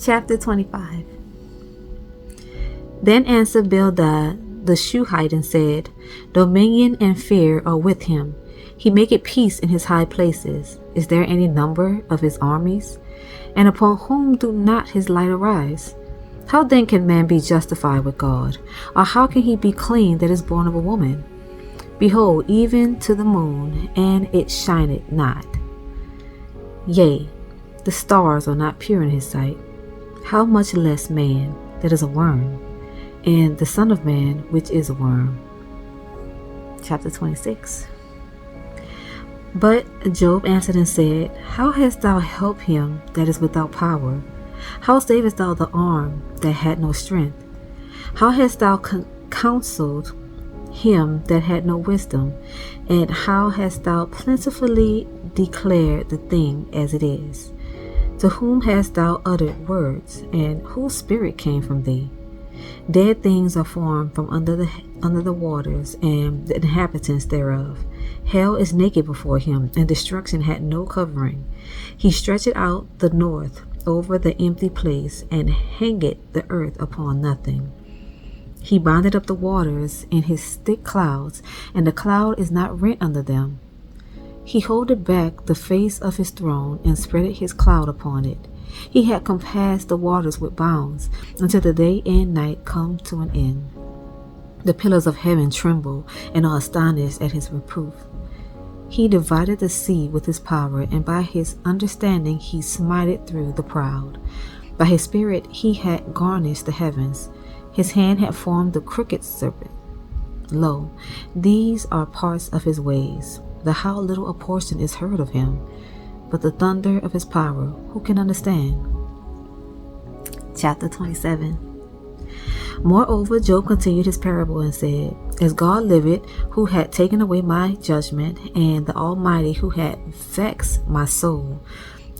Chapter 25. Then answered Bildad the Shuhite and said, Dominion and fear are with him. He maketh peace in his high places. Is there any number of his armies? And upon whom do not his light arise? How then can man be justified with God? Or how can he be clean that is born of a woman? Behold, even to the moon, and it shineth not. Yea, the stars are not pure in his sight. How much less man that is a worm, and the Son of Man which is a worm. Chapter 26. But Job answered and said, How hast thou helped him that is without power? How savest thou the arm that had no strength? How hast thou counseled him that had no wisdom? And how hast thou plentifully declared the thing as it is? To whom hast thou uttered words, and whose spirit came from thee? Dead things are formed from under the waters, and the inhabitants thereof. Hell is naked before him, and destruction had no covering. He stretcheth out the north over the empty place, and hangeth the earth upon nothing. He bindeth up the waters in his thick clouds, and the cloud is not rent under them. He holdeth back the face of his throne, and spreadeth his cloud upon it. He had compassed the waters with bounds, until the day and night come to an end. The pillars of heaven tremble, and are astonished at his reproof. He divided the sea with his power, and by his understanding he smited through the proud. By his spirit he had garnished the heavens. His hand had formed the crooked serpent. Lo, these are parts of his ways. The how little a portion is heard of him. But the thunder of his power, who can understand? Chapter 27. Moreover, Job continued his parable and said, As God liveth, who had taken away my judgment, and the Almighty who had vexed my soul,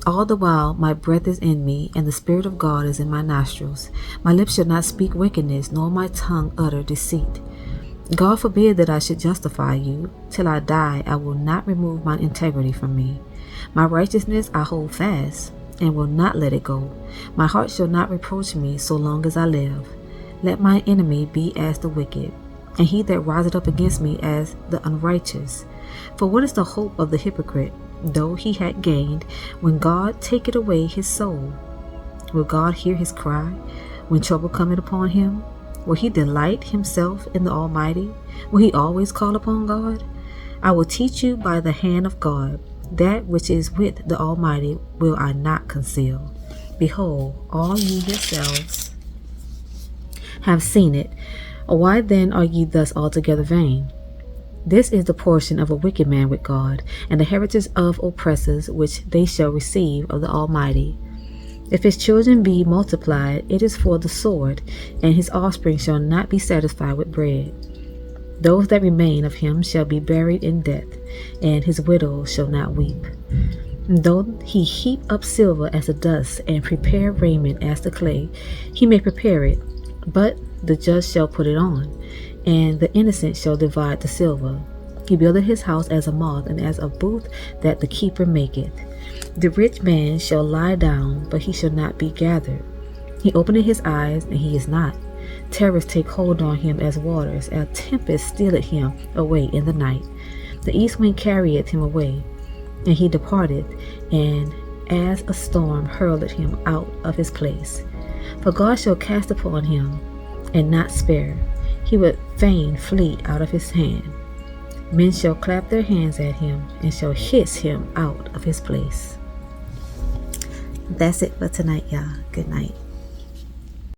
all the while my breath is in me, and the Spirit of God is in my nostrils. My lips shall not speak wickedness, nor my tongue utter deceit. God forbid that I should justify you. Till I die, I will not remove mine integrity from me. My righteousness I hold fast, and will not let it go. My heart shall not reproach me so long as I live. Let my enemy be as the wicked, and he that riseth up against me as the unrighteous. For what is the hope of the hypocrite, though he had gained, when God taketh away his soul? Will God hear his cry, when trouble cometh upon him? Will he delight himself in the Almighty? Will he always call upon God? I will teach you by the hand of God. That which is with the Almighty will I not conceal. Behold, all ye yourselves have seen it. Why then are ye thus altogether vain? This is the portion of a wicked man with God, and the heritage of oppressors which they shall receive of the Almighty. If his children be multiplied, it is for the sword, and his offspring shall not be satisfied with bread. Those that remain of him shall be buried in death, and his widow shall not weep. Though he heap up silver as the dust, and prepare raiment as the clay, he may prepare it, but the just shall put it on, and the innocent shall divide the silver. He buildeth his house as a moth, and as a booth that the keeper maketh. The rich man shall lie down, but he shall not be gathered. He openeth his eyes, and he is not. Terrors take hold on him as waters. A tempest stealeth him away in the night. The east wind carrieth him away, and he departeth, and as a storm hurleth him out of his place. For God shall cast upon him, and not spare. He would fain flee out of his hand. Men shall clap their hands at him, and shall hiss him out of his place. That's it for tonight, y'all. Good night.